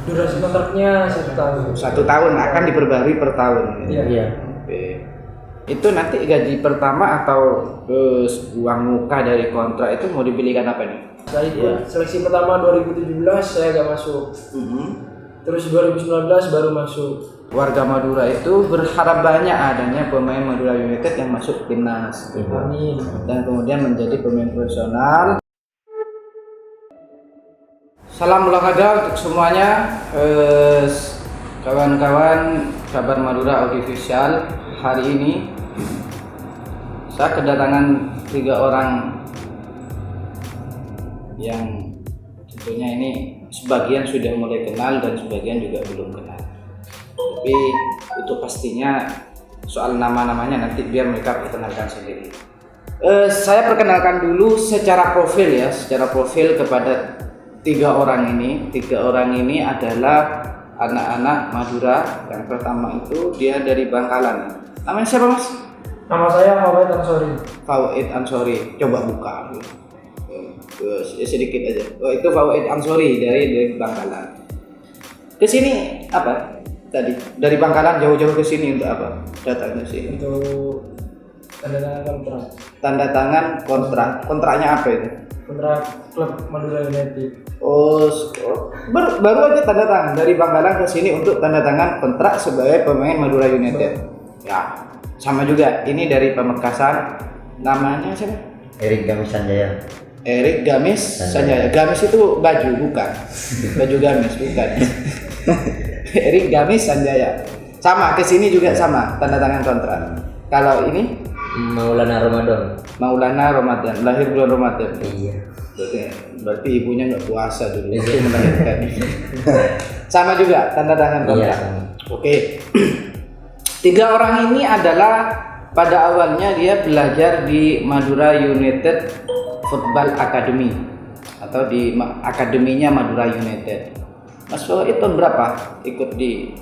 Durasi kontraknya 1 tahun. 1 tahun akan diperbarui per tahun. Iya. Oke. Itu nanti gaji pertama atau uang muka dari kontrak itu mau dipilihkan apa nih? Saya ikut seleksi pertama 2017 saya gak masuk. Terus 2019 baru masuk. Warga Madura itu berharap banyak adanya pemain Madura United yang masuk timnas. Amin. Dan kemudian menjadi pemain profesional. Salam olahraga untuk semuanya, kawan-kawan kabar Madura Audiovisual. Hari ini saya kedatangan 3 orang yang tentunya ini sebagian sudah mulai kenal dan sebagian juga belum kenal. Tapi itu pastinya soal nama-namanya nanti biar mereka perkenalkan sendiri. Saya perkenalkan dulu secara profil ya, secara profil kepada 3 orang ini. 3 orang ini adalah anak-anak Madura. Yang pertama itu dia dari Bangkalan. Namanya siapa, Mas? Nama saya Fawait Ansori. Fawait Ansori. Coba buka. Sedikit aja. Oh, itu Fawait Ansori dari Bangkalan. Ke sini apa? Tadi dari Bangkalan jauh-jauh ke sini untuk apa? Datang ke sini. Untuk tanda tangan kontrak. Tanda tangan kontrak. Kontraknya apa itu? Kontrak klub Madura United. Oh, baru aja tanda tangan dari Bangkalan ke sini untuk tanda tangan kontrak sebagai pemain Madura United. Ya, sama juga. Ini dari Pamekasan. Namanya siapa? Erik Gamis Sanjaya. Erik Gamis Sanjaya. Gamis itu baju bukan? Baju gamis bukan. Erik Gamis Sanjaya. Sama ke sini juga sama tanda tangan kontrak. Kalau ini Maulana Ramadan. Maulana Ramadan, lahir bulan Ramadan. Iya. Berarti ibunya nggak puasa dulu untuk melahirkan. Sama juga tanda tangan kontrak. Iya, sama. Oke. 3 orang ini adalah pada awalnya dia belajar di Madura United Football Academy atau di akademinya Madura United. Mas Fawait tahun berapa ikut di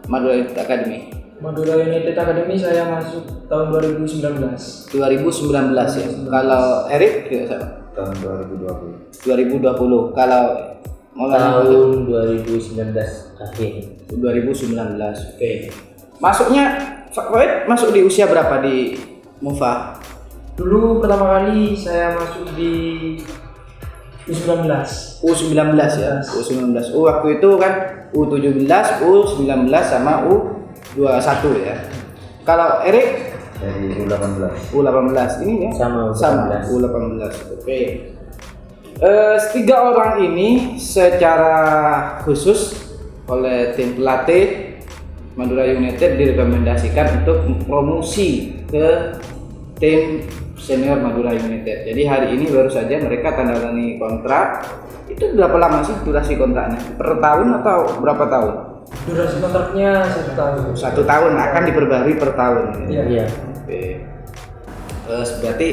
Madura United Academy? Madura United Academy saya masuk tahun 2019. 2019 ya. Kalau Erik Tahun 2020. 2020. Kalau Maulana Tahun 2019 akhir. 2019. Oke. Masuknya Fawait masuk di usia berapa di Mufa? Dulu pertama kali saya masuk di U19. U19 ya. U19. Waktu itu kan U17, U19 sama U21 ya. Kalau Erik Dari U18. U18 ini ya. Sama U18. Oke. 3 orang ini secara khusus oleh tim pelatih Madura United direkomendasikan untuk promosi ke tim senior Madura United. Jadi hari ini baru saja mereka tanda tangani kontrak. Itu berapa lama sih durasi kontraknya? Per tahun atau berapa tahun? Durasi kontraknya 1 tahun. 1 tahun akan diperbarui per tahun. Iya. Oke. Berarti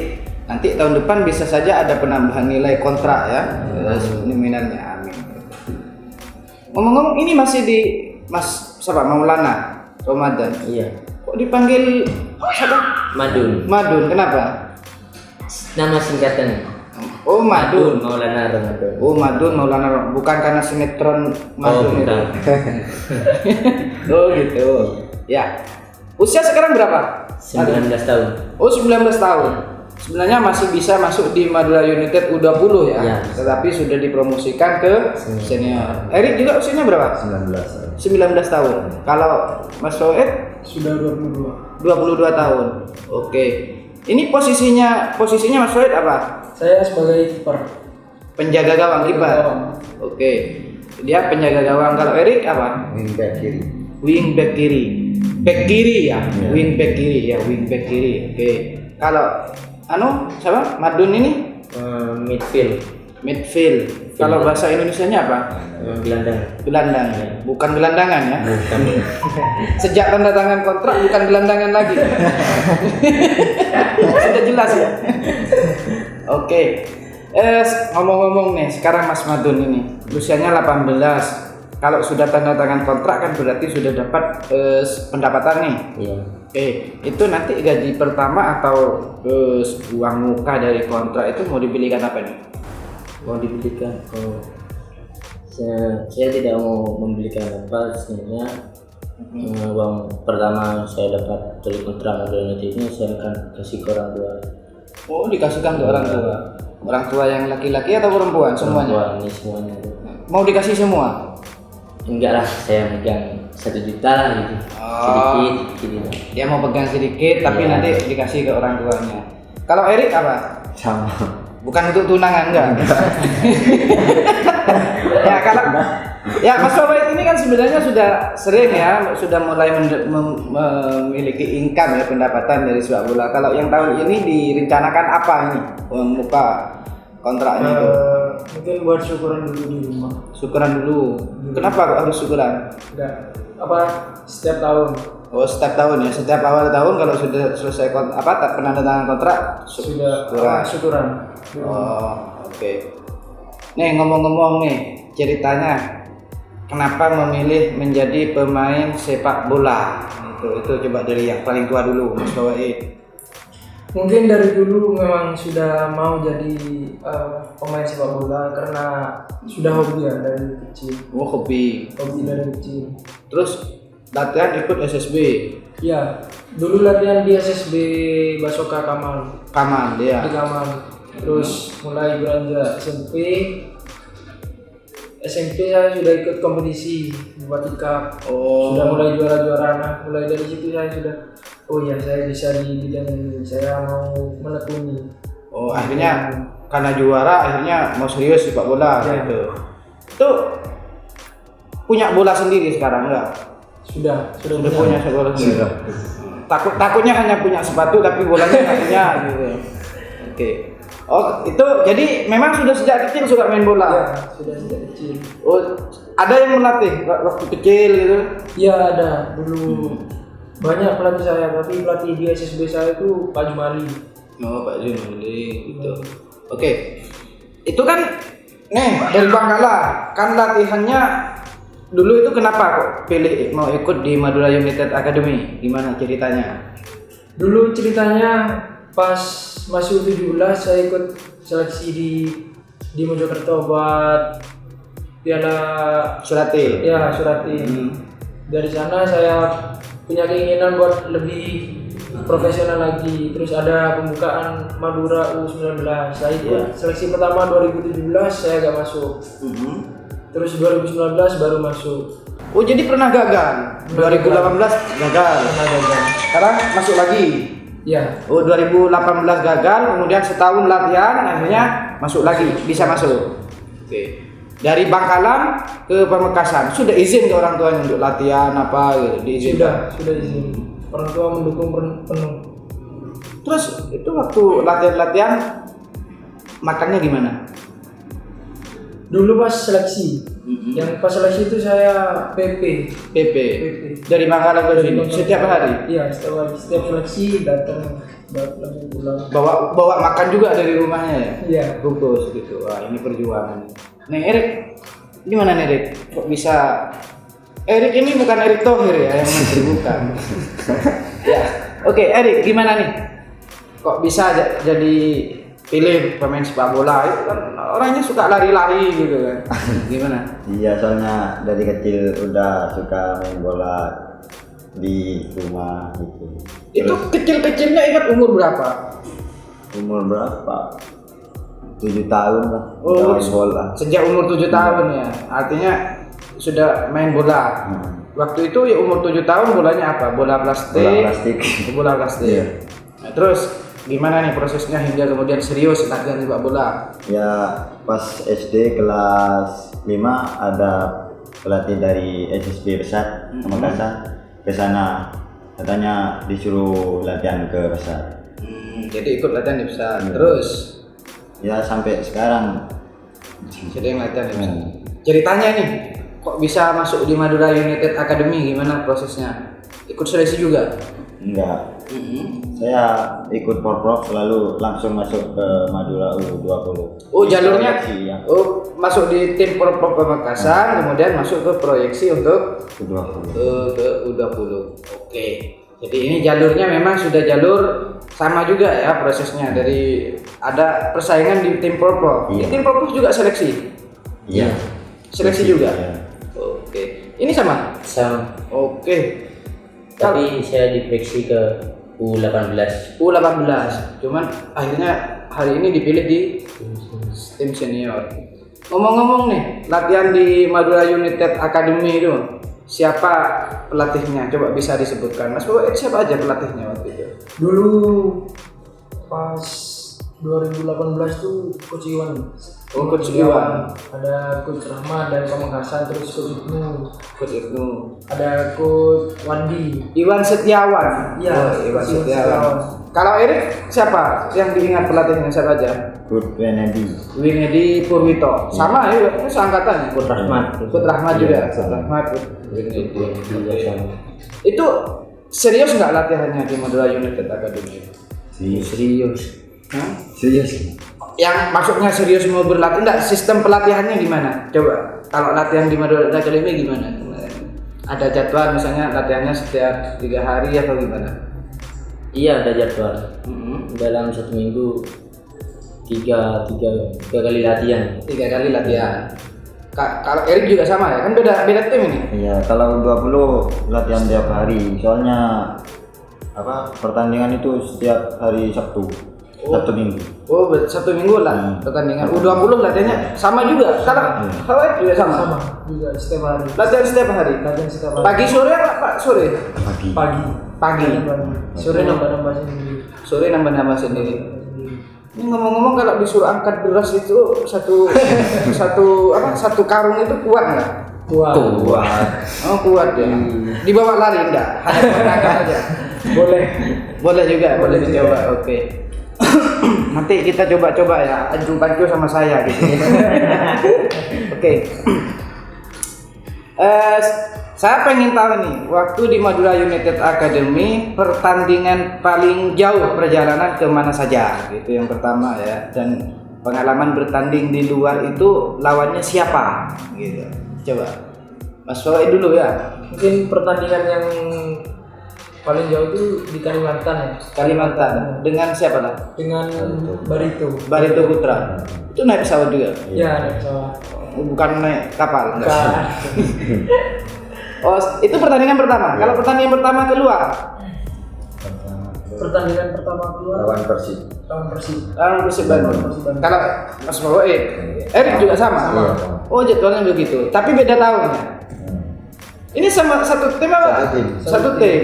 nanti tahun depan bisa saja ada penambahan nilai kontrak ya. Nominalnya. Amin. Ngomong-ngomong ini masih di Mas siapa? Maulana Ramadan. Iya. Kok dipanggil siapa? Madun. Madun. Kenapa? Nama singkatan. Oh, Madun. Maulana Ramadan. Oh, Madun Maulana, bukan karena sinetron Madun itu. Oh, gitu. Ya. Usia sekarang berapa? 19 tahun. Oh, 19 tahun. Sebenarnya masih bisa masuk di Madura United U20 ya. Ya. Tetapi sudah dipromosikan ke senior. Erik juga usianya berapa? 19. 19 tahun. Kalau Mas Fawait Sudah 22. 22 tahun. Oke. Ini posisinya Mas Fawait apa? Saya sebagai kiper. Penjaga gawang, kiper. Gawang. Oke. Dia penjaga gawang. Kalau Erik apa? Wingback kiri. Wing back kiri. Back kiri ya. Wing back kiri ya, wing back kiri. Oke. Kalau siapa? Madun ini midfield. Kalau bahasa Indonesianya apa? Gelandang. Bukan gelandangan ya. Sejak tanda tangan kontrak bukan gelandangan lagi. Sudah jelas ya. Oke. Ngomong-ngomong nih, sekarang Mas Madun ini usianya 18. Kalau sudah tanda tangan kontrak kan berarti sudah dapat pendapatan nih. Iya. Itu nanti gaji pertama atau uang muka dari kontrak itu mau dipilihkan apa nih? Mau dibelikan Saya tidak mau membelikan apa sebenarnya. Uang pertama saya dapat dari kontrak Madura United ini saya akan kasih ke orang tua. Oh, dikasihkan ke orang tua. Orang tua yang laki-laki atau perempuan semuanya? Ini semuanya. Mau dikasih semua? Enggak lah, saya megang 1 juta lah gitu. Sedikit. Dia mau pegang sedikit tapi Iya. nanti dikasih ke orang tuanya. Kalau Erik apa? Sama. Bukan untuk tunangan enggak? Ya kalau ya Mas Fawait ini kan sebenarnya sudah sering ya, sudah mulai memiliki income ya, pendapatan dari sepak bola. Kalau yang tahun ini direncanakan apa ini? Membuka kontraknya itu? Mungkin buat syukuran dulu di rumah. Syukuran dulu. Kenapa kok harus syukuran? Enggak apa setiap tahun. Oh, setiap tahun ya, setiap awal tahun kalau sudah selesai penandatangan kontrak Sudah syukuran. syukuran. Oh, oke. Nih ngomong-ngomong nih, ceritanya kenapa memilih menjadi pemain sepak bola? Itu coba dari yang paling tua dulu, Mas Fawait. Mungkin dari dulu memang sudah mau jadi pemain sepak bola karena sudah hobi ya dari kecil. Oh, hobi. Hobi dari kecil. Terus latihan ikut SSB. Ya, dulu latihan di SSB Basoka Kamal. Kaman dia. Di Kamal. Terus mulai beranjak SMP saya sudah ikut kompetisi Bupati Cup. Oh. Sudah mulai juara-juara. Nah, mulai dari situ saya sudah saya bisa di bidang ini. Saya mau menekuni. Oh, akhirnya karena juara akhirnya mau serius sepak bola Ya. gitu. Itu punya bola sendiri sekarang enggak? Sudah Punya bola sendiri. Takutnya hanya punya sepatu tapi bolanya nggak punya gitu. Oke. Oh, itu jadi memang sudah sejak kecil suka main bola. Ya, sudah sejak kecil. Oh, ada yang melatih waktu kecil gitu. Iya ada dulu banyak pelatih saya, tapi pelatih di SSB saya itu Pak Jumali. Oh, Pak Jumali gitu. Oke. Itu kan dari Bangkala kan latihannya dulu itu kenapa kok pilih mau ikut di Madura United Academy? Gimana ceritanya? Dulu ceritanya pas masih U17 saya ikut seleksi di Mojokerto buat Piala Surati. ya Surati. Dari sana saya punya keinginan buat lebih profesional lagi. Terus ada pembukaan Madura U19. Saya ikut seleksi pertama 2017 saya gak masuk. Terus 2019 baru masuk. Oh, jadi pernah gagal. 2018 gagal. Pernah gagal. Sekarang masuk lagi. Ya, Oh, 2018 gagal, kemudian setahun latihan, akhirnya masuk lagi, bisa masuk. Oke. Dari Bangkalan ke Pamekasan, sudah izin ke orang tuanya untuk latihan apa gitu, diizinkan? sudah izin. Orang tua mendukung penuh. Terus itu waktu latihan makannya gimana? Dulu pas seleksi, yang pas seleksi itu saya PP. Dari Bangkalan ke sini setiap hari. Iya, setiap seleksi datang langsung pulang. Bawa makan juga dari rumahnya ya? Iya. Bungkus gitu. Wah, ini perjuangan. Nih Erik, gimana nih Erik? Kok bisa? Erik ini bukan Erik Thohir ya yang menteri bukan. Ya. Oke, Erik, gimana nih? Kok bisa jadi pilih pemain sepak bola? Itu kan orangnya suka lari-lari gitu kan. Gimana? Iya, soalnya dari kecil udah suka main bola di rumah gitu. Itu kecil-kecilnya ingat umur berapa? Umur berapa? 7 tahun lah. Oh, udah main bola. Sejak umur 7 tahun ya. Artinya sudah main bola. Waktu itu ya umur 7 tahun bolanya apa? Bola plastik. Bola plastik. Bola plastik. Iya. Nah, terus gimana nih prosesnya hingga kemudian serius latihan sepak bola? Ya, pas SD kelas 5 ada pelatih dari SSB Besar Pamekasan ke sana. Katanya disuruh latihan ke Besar. Jadi ikut latihan di besar. Terus Ya sampai sekarang. jadi yang latihan di besar. Ceritanya nih, kok bisa masuk di Madura United Academy? Gimana prosesnya? Ikut seleksi juga? Enggak. Saya ikut Porprov lalu langsung masuk ke Madura U20. Oh, jalurnya Proyeksi, ya. oh masuk di tim Porprov Pamekasan, kemudian masuk ke proyeksi untuk U20. ke U20. Oke. Jadi ini jalurnya memang sudah jalur sama juga ya prosesnya, dari ada persaingan di tim Porprov. Iya. Di tim Porprov juga seleksi. Iya. Seleksi juga. Ya. Oke. Ini sama. Sama. Oke. Tapi saya dipereksi ke U18. U18. Cuman akhirnya hari ini dipilih di tim senior. Ngomong-ngomong nih, latihan di Madura United Academy itu siapa pelatihnya? Coba bisa disebutkan. Mas Bowo, siapa aja pelatihnya waktu itu? Dulu pas 2018 tuh Coach Iwan. Oh, Coach Iwan. Ada Coach Rahmat dari Pamekasan, terus Coach Ibnu. Coach Ibnu. Ada Coach Wandi. Iwan Setiawan. Iya, Oh, Iwan Coach Setiawan. Kalau Erik siapa yang diingat pelatihnya siapa aja? Kurt Wenedi. Winedi Purwito. Sama ya, seangkatan. Kut Rahmat. Kut Rahmat juga. Iya, Kut sama. Rahmat. Juga sama. Itu serius nggak latihannya di Madura United Academy? Serius. Hah? Serius. Yang maksudnya serius mau berlatih enggak, sistem pelatihannya gimana? Coba kalau latihan di Madura Academy gimana? Ada jadwal misalnya latihannya setiap 3 hari atau gimana? Iya, ada jadwal. Mm-hmm. Dalam 1 minggu tiga kali latihan. 3 kali latihan. Kalau Erik juga sama ya? Kan beda tim ini. Iya, kalau 20 latihan tiap hari. Soalnya pertandingan itu setiap hari Sabtu. Sabtu Minggu. Oh, 1 minggu lah pertandingan. U20 latihannya sama juga. Kalau Erik juga sama. Sama juga setiap hari. Latihan setiap hari. Latihan setiap hari. Pagi sore apa Pak? Sore. Pagi. Pagi. Sore nambah-nambah sendiri. Sore nambah-nambah sendiri. Ini ngomong-ngomong kalau disuruh angkat beras itu satu karung itu kuat nggak? Kuat. Oh kuat ya. Dibawa lari enggak? Hanya buat angkat aja. Boleh juga, boleh dicoba. Oke. Nanti kita coba-coba ya, aju sama saya gitu. Oke. Saya pengen tahu nih, waktu di Madura United Academy pertandingan paling jauh perjalanan ke mana saja, gitu yang pertama ya. Dan pengalaman bertanding di luar itu lawannya siapa, gitu. Coba, Mas Bowo dulu ya. Mungkin pertandingan yang paling jauh itu di Kalimantan ya. Kalimantan. Dengan siapa lah? Dengan Barito. Barito Putra. Itu naik pesawat juga? Ya, naik pesawat. Bukan naik kapal? Enggak. Bukan. Oh, itu pertandingan pertama. Kalau pertandingan pertama keluar, Pertandingan pertama keluar Lawan Persib. lawan Persib. Persib Bandung. Kalau Mas Bowo, Erik juga sama. Iya. Oh, jadwalnya begitu. Tapi beda tahunnya. Ini sama satu tim apa? Satu tim. Satu tim.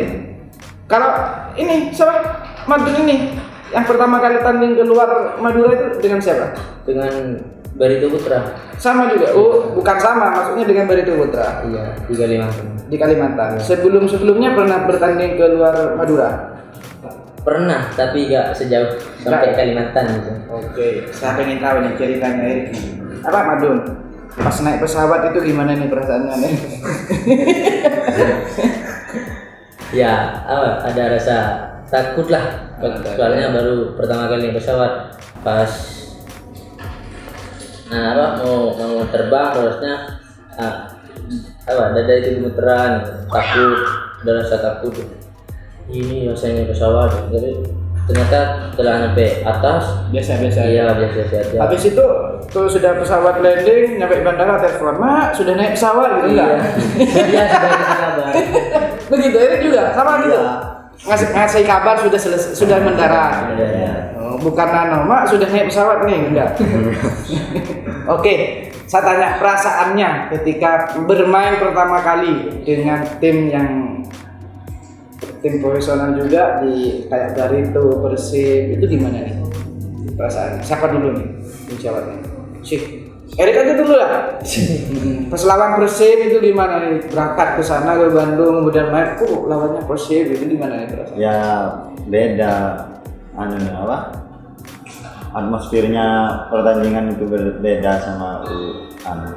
Kalau ini sama Madura ini yang pertama kali tanding keluar Madura itu dengan siapa? Dengan Barito Putra. Sama juga. Oh, bukan sama, maksudnya dengan Barito Putra. Iya, di Kalimantan. Di Kalimantan. Sebelumnya pernah bertanding ke luar Madura. Pernah, tapi gak sejauh sampai Kalimantan gitu. Oke, saya pengen tahu nih ceritanya Erik. Apa Madun? Pas naik pesawat itu gimana nih perasaannya nih? Ya, ada rasa takut lah. Soalnya baru pertama kali naik pesawat. Pas mau terbang terusnya dada itu gemeteran, takut, ada rasa takut. Ini rasanya pesawat, jadi ternyata setelah sampai atas Biasa-biasa iya aja. biasa aja. Habis itu kalau sudah pesawat landing, nyampe bandara telepon, "Mak, sudah naik pesawat gitu enggak?" Iya sudah ada kabar. Begitu Erik juga sama gitu. Ngasih kabar sudah mendarat. Oh, bukan "Mak, sudah naik pesawat nih," enggak. Oke, saya tanya perasaannya ketika bermain pertama kali dengan tim profesional juga di kayak Barito, Persib, itu gimana nih perasaannya? Siapa dulu nih yang jawabnya? Erik aja dulu lah. Pas lawan Persib itu gimana nih? Berangkat ke sana ke Bandung kemudian main, lawannya Persib itu gimana nih perasaannya? Ya beda atmosfernya pertandingan itu berbeda sama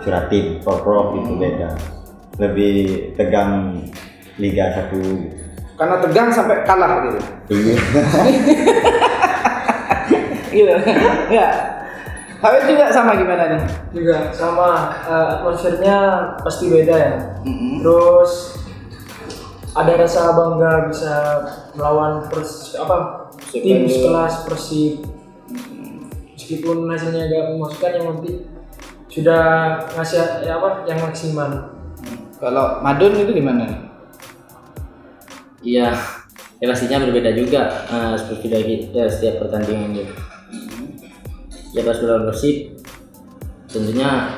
Suratin, Porprov itu beda. Lebih tegang Liga 1. Karena tegang sampai kalah gitu. Iya. Gitu. Ya. Habis juga sama gimana nih? Juga sama, atmosfernya pasti beda ya. Terus ada rasa bangga bisa melawan tim sekelas Persib. Meskipun hasilnya agak memuaskan, yang penting sudah ngasih yang maksimal. Kalau Madun itu gimana nih? Iya, ya pastinya berbeda juga seperti dari kita setiap pertandingan gitu. Ya pas lawan Persib, tentunya,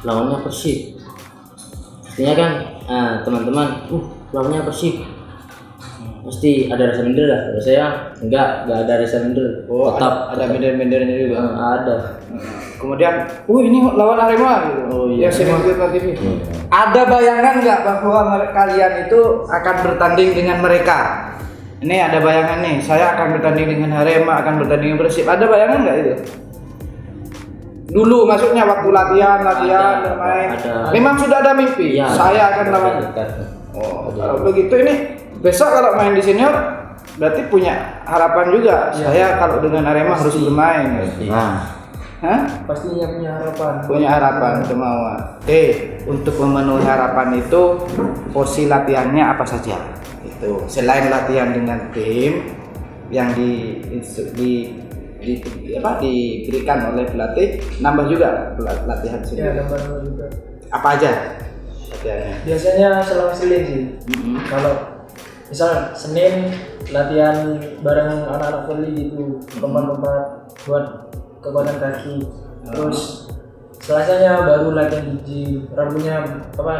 lawannya Persib. Pastinya kan, teman-teman, lawannya Persib. Pasti ada rasa minder lah. Kalau saya enggak ada rasa minder. Tetap ada minder-mindernya juga. Ada. Kemudian, ini lawan Arema gitu. Yang sering ikut TV. Ada bayangan nggak bahwa kalian itu akan bertanding dengan mereka? Ini ada bayangan nih, saya akan bertanding dengan Arema, akan bertanding dengan Persib. Ada bayangan nggak itu? Dulu maksudnya waktu latihan bermain. Ada. Memang sudah ada mimpi. Iya, Saya akan lawan. Kalau begitu ini besok kalau main di senior berarti punya harapan juga. Saya kalau dengan Arema harus bermain. Nah, Pastinya punya harapan. Punya harapan, kemauan. Untuk memenuhi harapan itu porsi latihannya apa saja? Itu selain latihan dengan tim yang diberikan oleh pelatih, nambah juga latihan Ya, sendiri. nambah juga. Apa aja latihannya? Biasanya selang Senin sih. Kalau misal Senin latihan bareng anak-anak volley gitu, lompat-lompat buat kekuatan kaki. Terus Selasanya baru latihan di gym, Rabunya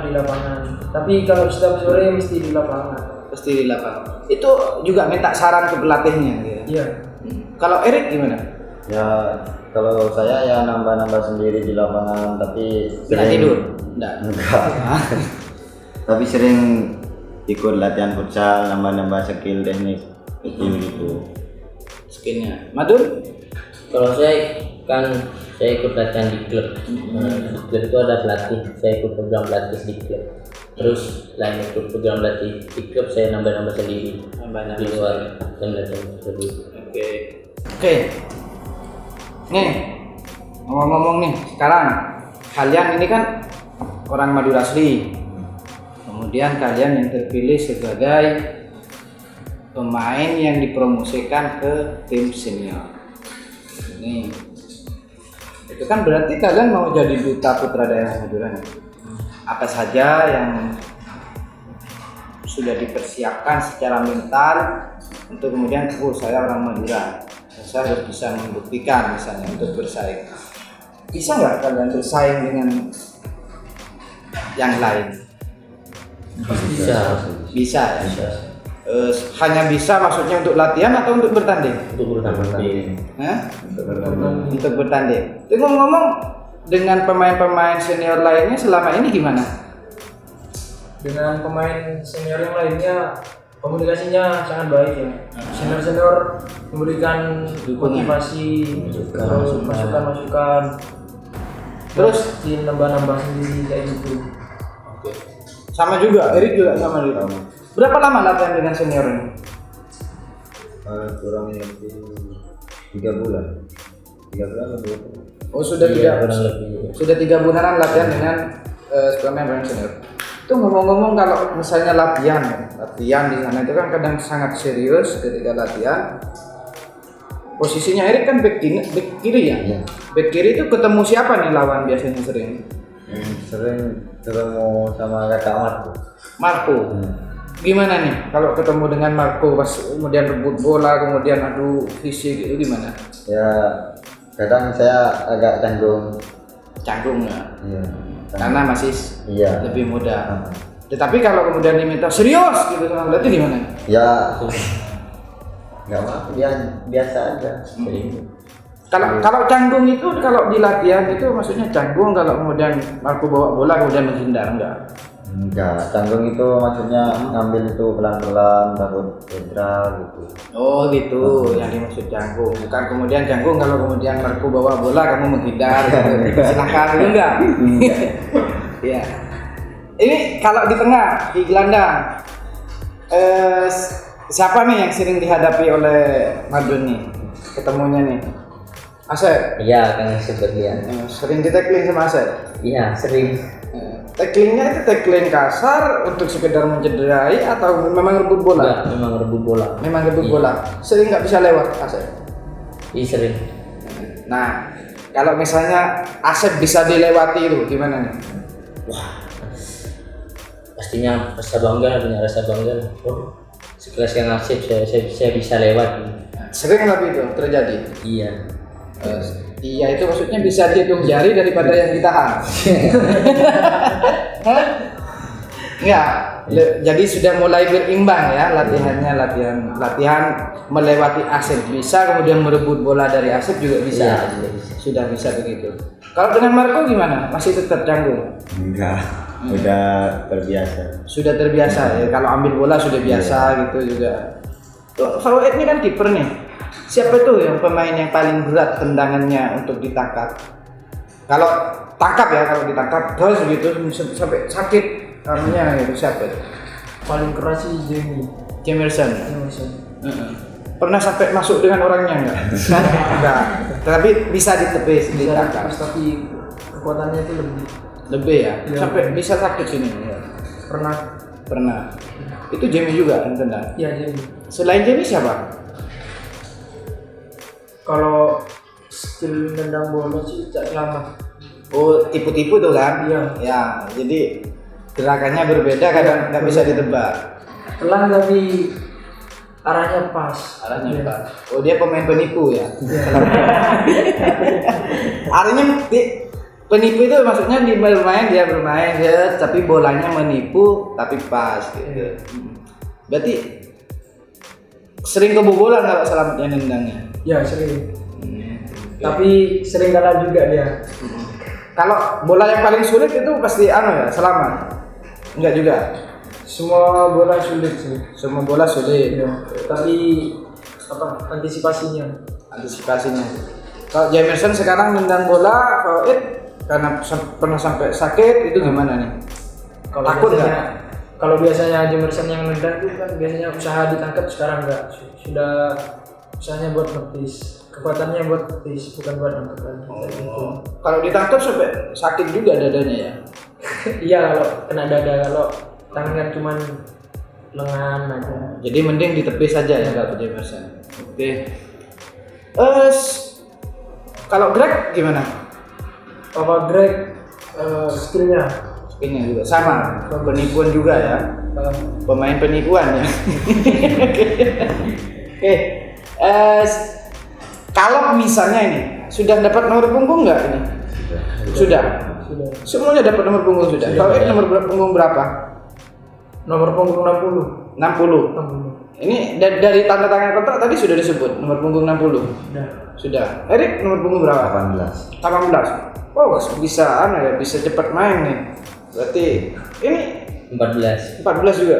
di lapangan. Tapi kalau setiap sore mesti di lapangan. Pasti di lapangan. Itu juga minta saran ke pelatihnya gitu. Iya. Kalau Erik gimana? ya kalau saya ya nambah-nambah sendiri di lapangan, tapi Tidak tidur? Enggak. Enggak. Tapi sering ikut latihan futsal, nambah-nambah skill teknik gitu. Skillnya. Madun? Kalau saya ikut latihan di klub. Di klub itu ada pelatih. Saya ikut program pelatih di klub. Terus selain ikut program pelatih di klub, saya nambah-nambah sendiri. Di luar dan latihan sendiri. Oke. Nih, ngomong-ngomong nih, sekarang kalian ini kan orang Madura asli. Kemudian kalian yang terpilih sebagai pemain yang dipromosikan ke tim senior. Ini itu kan berarti kalian mau jadi duta putra daerah Madura nih. Apa saja yang sudah dipersiapkan secara mental untuk kemudian saya orang Madura, saya harus bisa membuktikan misalnya untuk bersaing. Bisa nggak kalian bersaing dengan yang lain? Bisa ya? Hanya bisa maksudnya untuk latihan atau untuk bertanding? Untuk bertanding. Hah? Untuk bertanding. Tapi ngomong-ngomong, dengan pemain-pemain senior lainnya selama ini gimana? Dengan pemain senior yang lainnya komunikasinya sangat baik ya. Senior memberikan motivasi, terus masukan-masukan, Terus di nambah-nambah sendiri kayak gitu. sama juga, Erik juga sama juga. Berapa lama latihan dengan senior ini? Kurang lebih 3 bulan. 3 bulan lebih. Oh sudah sudah 3 bulanan latihan dengan pemain senior. Itu ngomong-ngomong kalau misalnya latihan di sana itu kan kadang sangat serius ketika latihan. Posisinya Erik kan back kiri ya? Iya. Back kiri itu ketemu siapa nih lawan biasanya sering? Sering ketemu sama kakak Marco. Gimana nih kalau ketemu dengan Marco pas kemudian rebut bola, kemudian adu fisik itu gimana? Ya kadang saya agak canggung. Canggung nggak? Iya. Karena masih Iya. lebih muda. Tetapi kalau kemudian diminta serius gitu sama berarti gimana? Ya nggak apa, biasa aja. Kalau canggung itu kalau di latihan itu maksudnya canggung kalau kemudian Marco bawa bola kemudian menghindar enggak? Enggak, canggung itu maksudnya ngambil itu pelan-pelan, takut cedera gitu. Oh gitu, yang dimaksud canggung. Bukan kemudian canggung kalau kemudian Marco bawa bola kamu menghindar gitu. Silakan itu enggak? Ya. Ini kalau di tengah, di gelandang, siapa nih yang sering dihadapi oleh Madun nih? Ketemunya nih, Asep. Iya, kan sebagian. Sering di-tackling sama Asep. Iya, sering. Tacklingnya itu tackling kasar untuk sekedar mencederai atau memang rebut bola? Enggak, memang rebut bola. Memang rebut bola. Sering nggak bisa lewat Asep. Iya, sering. Nah, Kalau misalnya Asep bisa dilewati itu gimana nih? Pastinya rasa bangga, punya rasa bangga. Oh, sekelas yang Asep saya bisa lewat. Sering lebih itu terjadi. Iya. Iya itu maksudnya bisa dihitung jari daripada yang ditahan. Hah? Enggak. Jadi sudah mulai berimbang ya latihannya, latihan melewati Asep bisa, kemudian merebut bola dari Asep juga bisa. Iya, juga bisa. Sudah bisa begitu. Kalau dengan Marco gimana? Masih tetap canggung? Enggak, udah terbiasa. Sudah terbiasa ya. Kalau ambil bola sudah biasa gitu juga. Fawait ini kan kiper nih. Siapa tuh yang pemain yang paling berat tendangannya untuk ditangkap? Kalau tangkap ya, kalau ditangkap terus gitu sampai sakit kamunya itu siapa itu? Paling keras sih Jamerson. Jamerson. Pernah sampai masuk dengan orangnya enggak? Enggak. Tapi bisa ditepis, Bisa ditangkap. tapi kekuatannya itu Lebih ya. Iya. Sampai bisa sakit sini. pernah. Itu Jamie juga yang tendang. Iya jadi Selain Jamie siapa? kalau skill nendang bola sih tak lama. Oh, tipu-tipu tuh kan? Iya. Ya, jadi gerakannya berbeda kadang nggak bisa ditebak. Pelan tapi arahnya pas. Arahnya Iya. pas. Oh, dia pemain penipu ya. Iya. Artinya penipu itu maksudnya dia bermain ya, tapi bolanya menipu tapi pas gitu. Iya. Berarti sering kebobolan kalau Selamatnya nendangnya. Ya sering. Tapi sering kalah juga dia. Kalau bola yang paling sulit itu pasti ya, Selamat. Enggak juga. Semua bola sulit sih. Semua bola sulit. Iya. Tapi antisipasinya. Kalau Jamerson sekarang nendang bola, Fawait karena pernah sampai sakit itu gimana nih? Takut nggak? Kalau biasanya Jamerson yang nendang itu kan biasanya usaha ditangkap, sekarang enggak. Sudah usahanya buat ngetis. Kekuatannya buat ngetis, bukan buat nangkep lagi. Kayak gitu. Kalau ditangkap sampai sakit juga dadanya ya. Iya kalau kena dada, kalau tangan kan cuman lengan aja. Jadi mending ditepis saja ya kalau Jamerson. Oke. Kalau Greg gimana? Papa Greg skillnya Ini juga sama, penipuan juga ya. Pemain penipuan ya. Oke. Kalau misalnya ini sudah dapat nomor punggung nggak ini? Sudah. Semuanya dapat nomor punggung sudah. Kalau ini nomor punggung berapa? nomor punggung 60. 60. Ini dari tanda tangan kontrak tadi sudah disebut nomor punggung 60. Sudah. Erik nomor punggung berapa? 18. 18. Oh, bisa bisa cepat main nih. Berarti ini 14. 14 juga.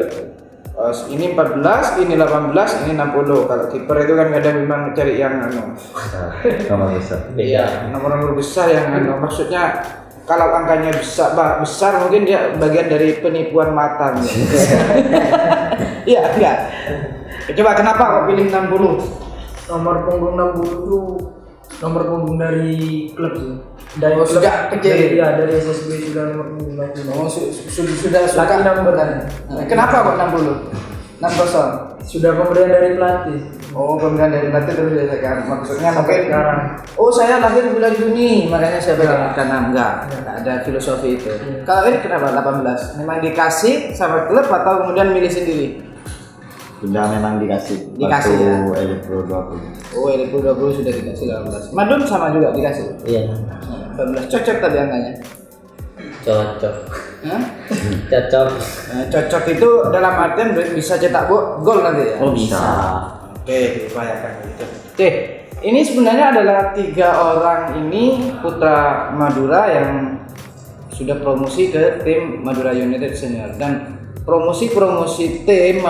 Ini 14, ini 18, ini 60. Kalau kiper itu kan kadang memang cari yang Nomor besar. Beda. nomor-nomor besar yang maksudnya kalau angkanya besar mungkin dia bagian dari penipuan mata. Iya, enggak. Coba kenapa kok pilih 60? Nomor punggung 60 itu nomor punggung dari klub sih. Dari Oh, sejak kecil? Dari SSB sudah nomor punggung 60. Oh, sudah suka. Laki number kan. Kenapa kok 60? 60. Sudah pemberian dari pelatih. Oh, pemberian dari pelatih terus disesuaikan. Maksudnya Sampai mungkin sekarang. oh, saya lahir bulan Juni, makanya saya pegang karena enggak ada filosofi itu. Kalau ini kenapa 18? Memang dikasih sama klub atau kemudian milih sendiri? Sudah memang dikasih. Dikasih, waktu ya? Elektro 20. Oh, Elektro 20 sudah dikasih 18. Madun sama juga dikasih. Iya. 18. Cocok tadi angkanya. Cocok. Hah? Cocok. Cocok itu dalam artian bisa cetak gol nanti ya. Oh bisa. Oke, diupayakan gitu. Oke, ini sebenarnya adalah 3 orang ini putra Madura yang sudah promosi ke tim Madura United Senior dan promosi tim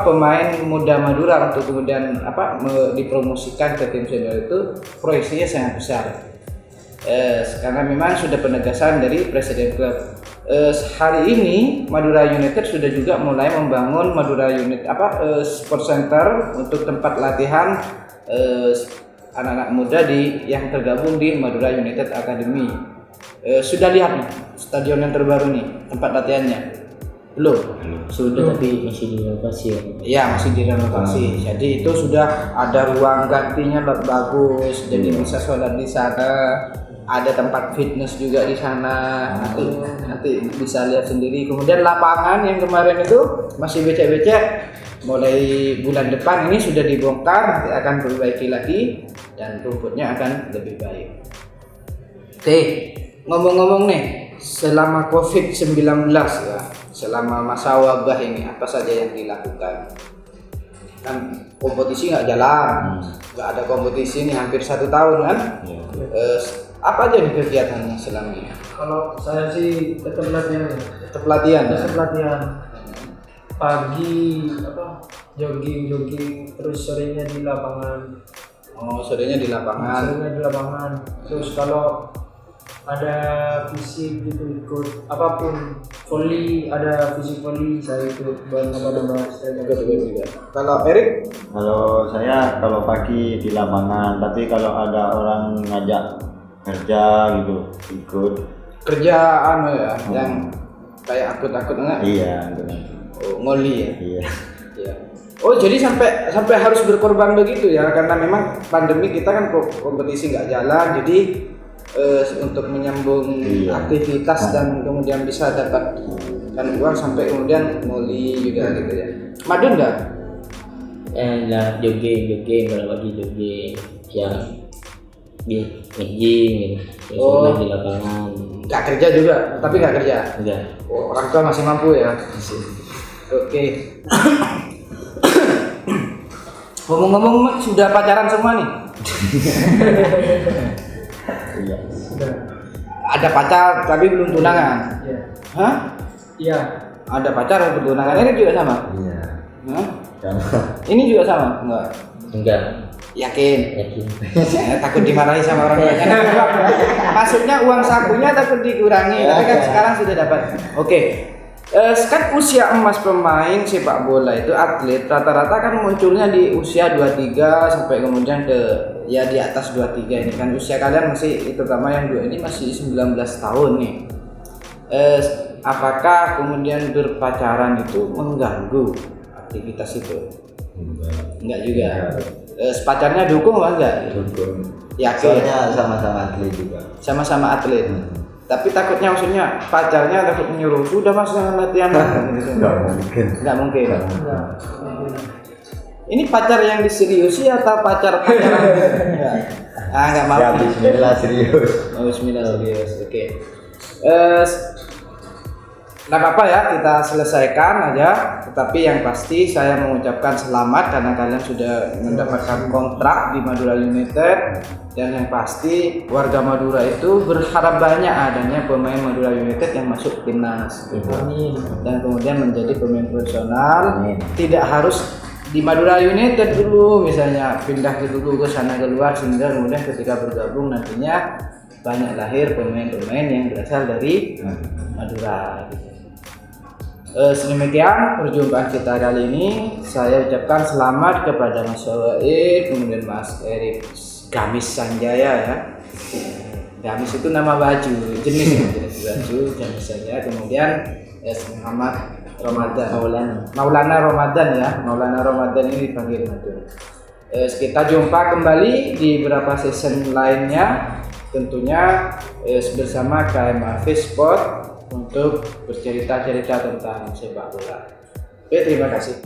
pemain muda Madura untuk kemudian dipromosikan ke tim senior itu proyeksinya sangat besar. Karena memang sudah penegasan dari presiden klub. Hari ini Madura United sudah juga mulai membangun Madura Sport Center untuk tempat latihan anak-anak muda yang tergabung di Madura United Academy. Sudah lihat nih stadion yang terbaru nih tempat latihannya? Belum. Sudah tapi masih direnovasi ya. Iya, masih direnovasi. Jadi itu sudah ada ruang gantinya bagus, jadi bisa sholat di sana. ada tempat fitness juga di sana. Nanti bisa lihat sendiri. Kemudian lapangan yang kemarin itu masih becek-becek, mulai bulan depan ini sudah dibongkar, nanti akan perbaiki lagi dan rumputnya akan lebih baik. Oke, ngomong-ngomong nih, selama COVID-19 ya, selama masa wabah ini apa saja yang dilakukan? Kan kompetisi nggak jalan, nggak ada kompetisi ini hampir 1 tahun kan? Apa aja nih kegiatannya selama ini? Kalau saya sih tetap latihan. Tetap latihan ya? Tetap latihan. Pagi jogging, terus sorenya di lapangan. Oh, sorenya di lapangan. Terus kalau ada fisik gitu ikut apapun, volley, ada fisik volley saya ikut buat nambah juga. Kalau Erik? Kalau saya kalau pagi di lapangan, tapi kalau ada orang ngajak kerja gitu ikut. Kerjaan ya, yang kayak akut-akut enggak? Iya. Oh, ngoli ya. Iya. Iya. Oh, jadi sampai harus berkorban begitu ya, karena memang pandemi kita kan kompetisi nggak jalan, jadi untuk menyambung aktivitas dan kemudian bisa dapatkan uang sampai kemudian ngoli juga gitu ya. Madun nggak? Lah jogging berbagi jogging yang di gym terus di lapangan. Nggak kerja juga, tapi nggak kerja. Enggak. Oh, orang tua masih mampu ya. Oke. Ngomong-ngomong sudah pacaran semua nih? Iya. Ada pacar tapi belum tunangan. Iya. Hah? Iya. Ada pacar tapi belum tunangan. Ini juga sama? Iya. Hah? Ini juga sama? Enggak. Yakin? Yakin. Saya takut dimarahi sama orang tuanya. Maksudnya uang sakunya takut dikurangi, tapi kan sekarang sudah dapat. Oke. Kan usia emas pemain sepak bola itu atlet rata-rata kan munculnya di usia 23 sampai kemudian ke ya di atas 23 ini kan usia kalian masih terutama yang dua ini masih 19 tahun nih. Apakah kemudian berpacaran itu mengganggu aktivitas itu? Enggak juga. Pacarnya dukung apa enggak? Dukung. Yakin? Soalnya sama-sama atlet juga. Sama-sama atlet. Tapi takutnya maksudnya pacarnya takut menyuruh sudah mas jangan latihan gitu. Nggak mungkin. Ini pacar yang diseriusi atau pacaran? Nggak mau. Ya bismillah serius. Oh, bismillah serius. Oke. Nggak apa-apa ya, kita selesaikan aja. Tetapi yang pasti saya mengucapkan selamat karena kalian sudah mendapatkan kontrak di Madura United. Dan yang pasti warga Madura itu berharap banyak adanya pemain Madura United yang masuk timnas. Amin. Dan kemudian menjadi pemain profesional. Amin. Tidak harus di Madura United dulu, misalnya pindah dulu ke sana keluar sehingga kemudian ketika bergabung nantinya banyak lahir pemain-pemain yang berasal dari Madura. Sedemikian perjumpaan kita kali ini. Saya ucapkan selamat kepada Mas Waid, kemudian Mas Erik Gamis Sanjaya ya. Gamis itu nama baju, jenis baju Gamis Sanjaya. Kemudian Muhammad Ramadan, Maulana Ramadan ya. Maulana Ramadan ini dipanggil Madun. Kita jumpa kembali di beberapa season lainnya, tentunya bersama KMAV Sport untuk bercerita-cerita tentang sepak bola. Oke, terima kasih.